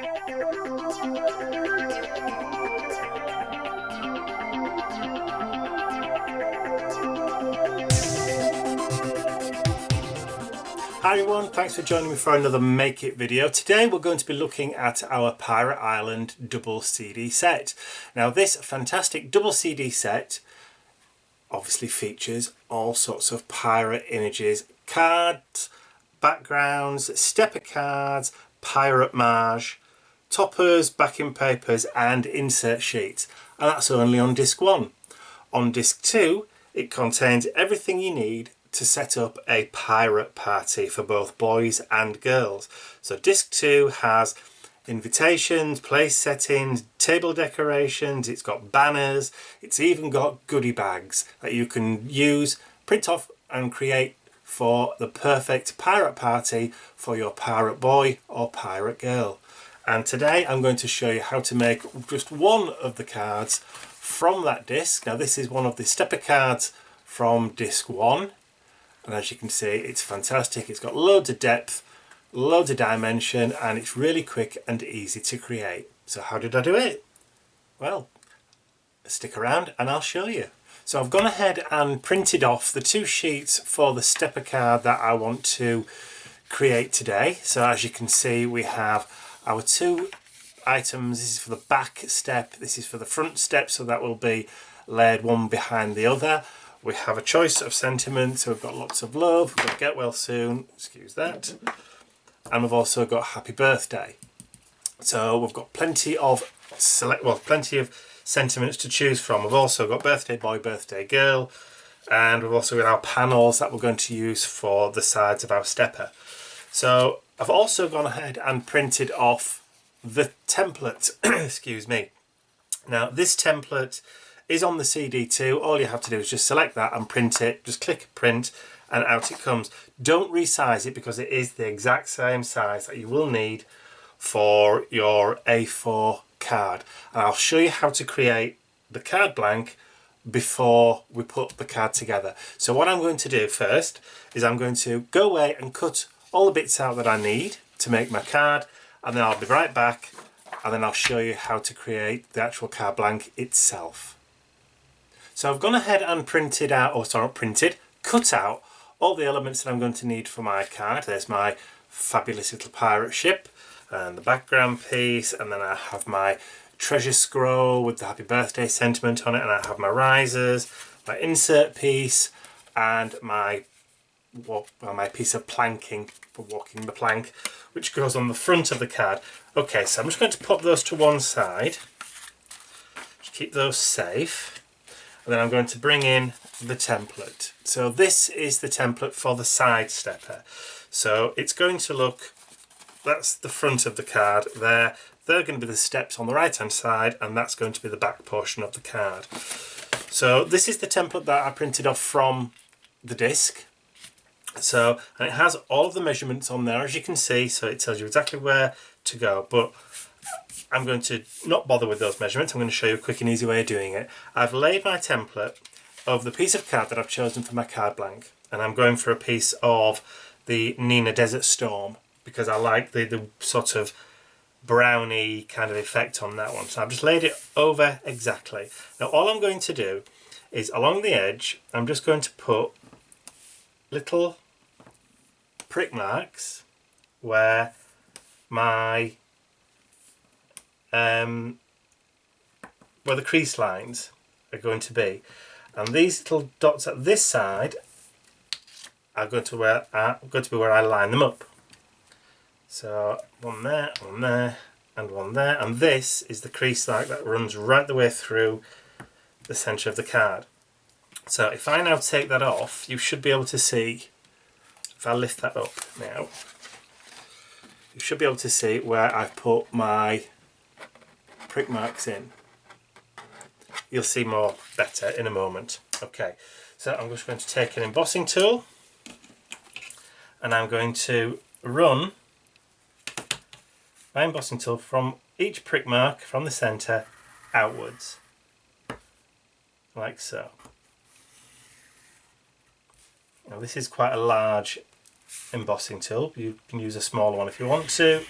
Hi everyone, thanks for joining me for another Make It video. Today we're going to be looking at our Pirate Island double CD set. Now this fantastic double CD set obviously features all sorts of pirate images, cards, backgrounds, stepper cards, pirate marge, toppers, backing papers and insert sheets. And that's only on disc 1. On disc 2 it contains everything you need to set up a pirate party for both boys and girls. So disc 2 has invitations, place settings, table decorations, it's got banners, it's even got goodie bags that you can use, print off and create for the perfect pirate party for your pirate boy or pirate girl. And today I'm going to show you how to make just one of the cards from that disc. Now this is one of the stepper cards from disc 1. And as you can see, it's fantastic. It's got loads of depth, loads of dimension, and it's really quick and easy to create. So how did I do it? Well, stick around and I'll show you. So I've gone ahead and printed off the 2 sheets for the stepper card that I want to create today. So as you can see, we have our 2 items. This is for the back step, this is for the front step, so that will be layered one behind the other. We have a choice of sentiments, so we've got lots of love, we've got get well soon, excuse that, and we've also got happy birthday. So we've got plenty of sentiments to choose from. We've also got birthday boy, birthday girl, and we've also got our panels that we're going to use for the sides of our stepper. So I've also gone ahead and printed off the template, excuse me. Now this template is on the CD too. All you have to do is just select that and print it. Just click print and out it comes. Don't resize it because it is the exact same size that you will need for your A4 card. And I'll show you how to create the card blank before we put the card together. So what I'm going to do first is I'm going to go away and cut all the bits out that I need to make my card, and then I'll be right back and then I'll show you how to create the actual card blank itself. So I've gone ahead and printed out, or sorry, not printed, cut out all the elements that I'm going to need for my card. There's my fabulous little pirate ship and the background piece, and then I have my treasure scroll with the happy birthday sentiment on it, and I have my risers, my insert piece, and my piece of planking for walking the plank, which goes on the front of the card. Okay, so I'm just going to pop those to one side, just keep those safe. And then I'm going to bring in the template. So this is the template for the side stepper. So it's going to look, that's the front of the card there. They're going to be the steps on the right hand side, and that's going to be the back portion of the card. So this is the template that I printed off from the disc. So, and it has all of the measurements on there, as you can see, so it tells you exactly where to go. But I'm going to not bother with those measurements. I'm going to show you a quick and easy way of doing it. I've laid my template over the piece of card that I've chosen for my card blank, and I'm going for a piece of the Nina Desert Storm because I like the sort of browny kind of effect on that one. So I've just laid it over exactly. Now all I'm going to do is along the edge, I'm just going to put little prick marks where my where the crease lines are going to be, and these little dots at this side are going to be where I line them up. So one there, one there, and one there, and this is the crease line that runs right the way through the centre of the card. So if I now take that off, you should be able to see, if I lift that up now, you should be able to see where I've put my prick marks in. You'll see more better in a moment. Okay, so I'm just going to take an embossing tool and I'm going to run my embossing tool from each prick mark from the centre outwards, like so. Now this is quite a large embossing tool. You can use a smaller one if you want to.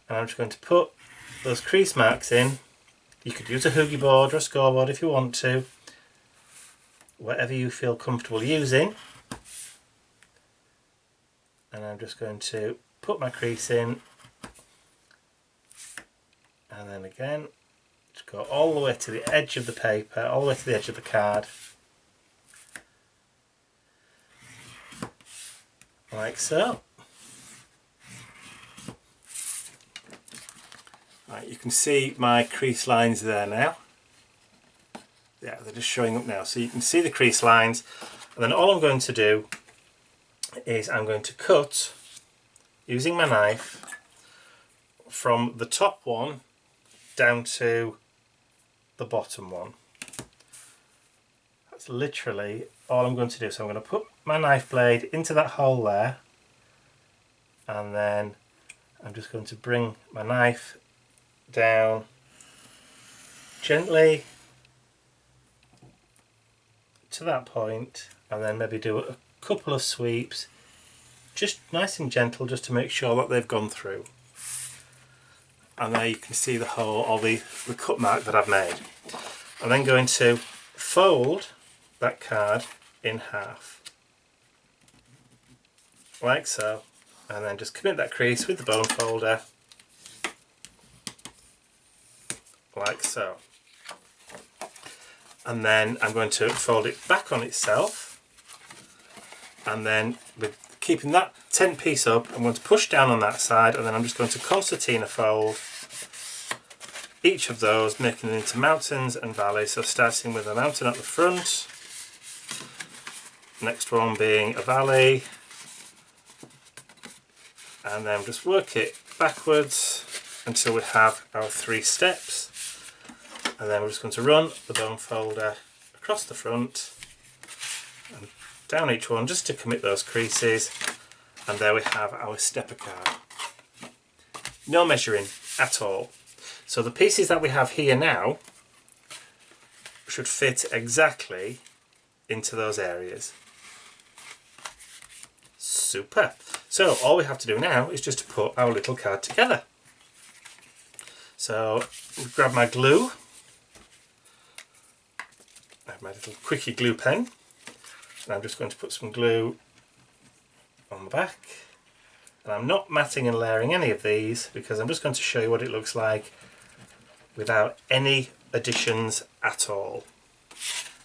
and I'm just going to put those crease marks in. You could use a hoogie board or a scoreboard if you want to, whatever you feel comfortable using. And I'm just going to put my crease in, and then again just go all the way to the edge of the paper, all the way to the edge of the card, like so. Right, you can see my crease lines there now. Yeah, they're just showing up now, so you can see the crease lines. And then all I'm going to do is I'm going to cut using my knife from the top one down to the bottom one. That's literally all I'm going to do. So I'm going to put my knife blade into that hole there, and then I'm just going to bring my knife down gently to that point, and then maybe do a couple of sweeps, just nice and gentle, just to make sure that they've gone through. And there you can see the hole, or the cut mark that I've made. I'm then going to fold that card in half, like so, and then just commit that crease with the bone folder, like so. And then I'm going to fold it back on itself, and then with keeping that tent piece up, I'm going to push down on that side, and then I'm just going to concertina fold each of those, making it into mountains and valleys. So starting with a mountain at the front, next one being a valley, and then just work it backwards until we have our 3 steps. And then we're just going to run the bone folder across the front and down each one just to commit those creases, and there we have our stepper card. No measuring at all. So the pieces that we have here now should fit exactly into those areas. Super. So all we have to do now is just to put our little card together. So grab my glue. I have my little quickie glue pen, and I'm just going to put some glue on the back. And I'm not matting and layering any of these, because I'm just going to show you what it looks like without any additions at all.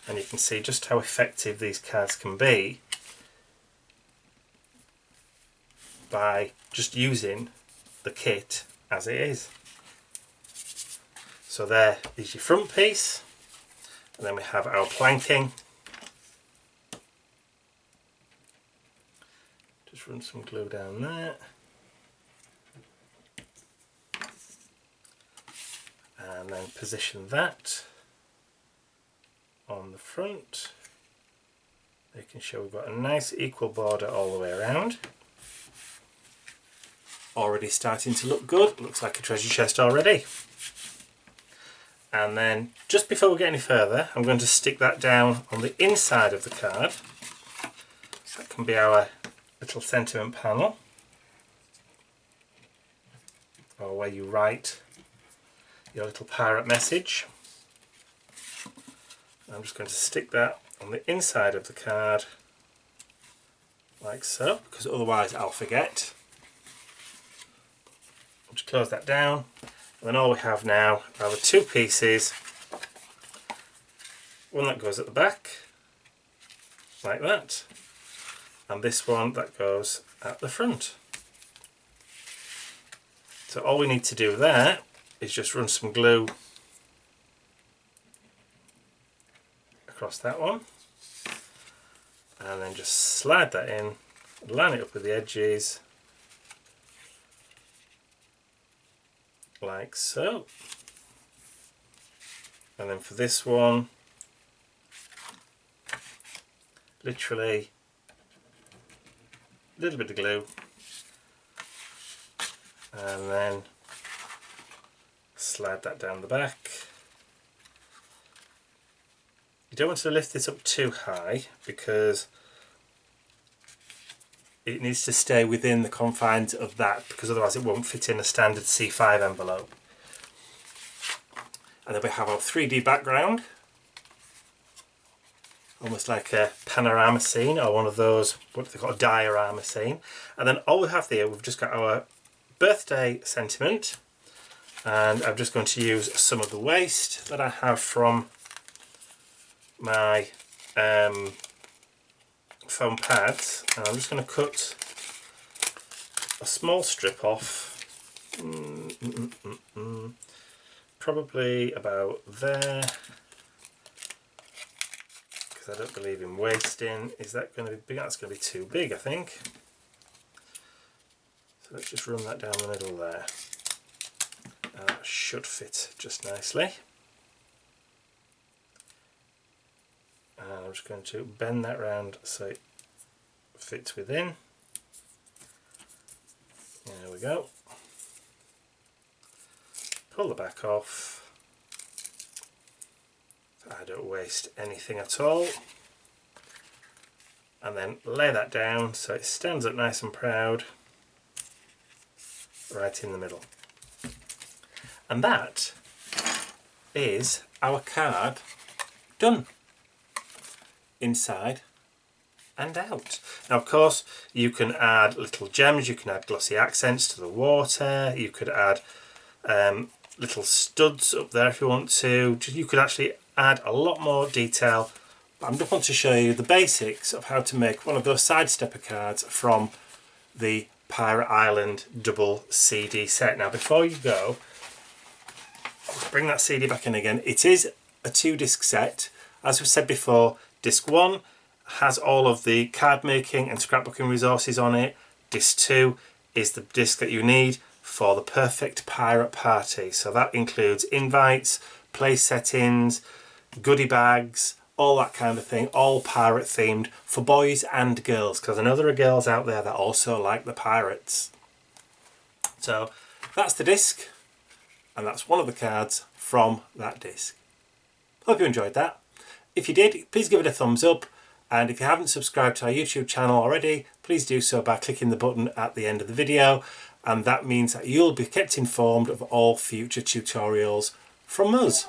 And you can see just how effective these cards can be by just using the kit as it is. So there is your front piece, and then we have our planking. Just run some glue down there. And then position that on the front, making sure we've got a nice equal border all the way around. Already starting to look good, looks like a treasure chest already. And then just before we get any further, I'm going to stick that down on the inside of the card. That can be our little sentiment panel, or where you write your little pirate message. I'm just going to stick that on the inside of the card, like so, because otherwise I'll forget. I'll just close that down, and then all we have now are the 2 pieces. One that goes at the back, like that, and this one that goes at the front. So all we need to do there is just run some glue across that one, and then just slide that in, line it up with the edges, like so. And then for this one, literally a little bit of glue, and then slide that down the back. You don't want to lift this up too high, because it needs to stay within the confines of that, because otherwise it won't fit in a standard C5 envelope. And then we have our 3D background, almost like a panorama scene, or one of those, what they call a diorama scene. And then all we have there, we've just got our birthday sentiment, and I'm just going to use some of the waste that I have from my foam pads, and I'm just going to cut a small strip off, probably about there, because I don't believe in wasting. Is that going to be big? That's going to be too big, I think. So let's just run that down the middle there. And that should fit just nicely. And I'm just going to bend that round so it fits within. There we go. Pull the back off. I don't waste anything at all. And then lay that down so it stands up nice and proud right in the middle. And that is our card done, inside and out. Now of course you can add little gems, you can add glossy accents to the water, you could add little studs up there if you want to. You could actually add a lot more detail, but I just want to show you the basics of how to make one of those sidestepper cards from the Pirate Island double CD set. Now before you go, bring that CD back in again. It is a 2-disc set. As we said before, disc 1 has all of the card making and scrapbooking resources on it. Disc 2 is the disc that you need for the perfect pirate party. So that includes invites, place settings, goodie bags, all that kind of thing, all pirate themed for boys and girls, because I know there are girls out there that also like the pirates. So that's the disc, and that's one of the cards from that disc. Hope you enjoyed that. If you did, please give it a thumbs up, and if you haven't subscribed to our YouTube channel already, please do so by clicking the button at the end of the video, and that means that you'll be kept informed of all future tutorials from us.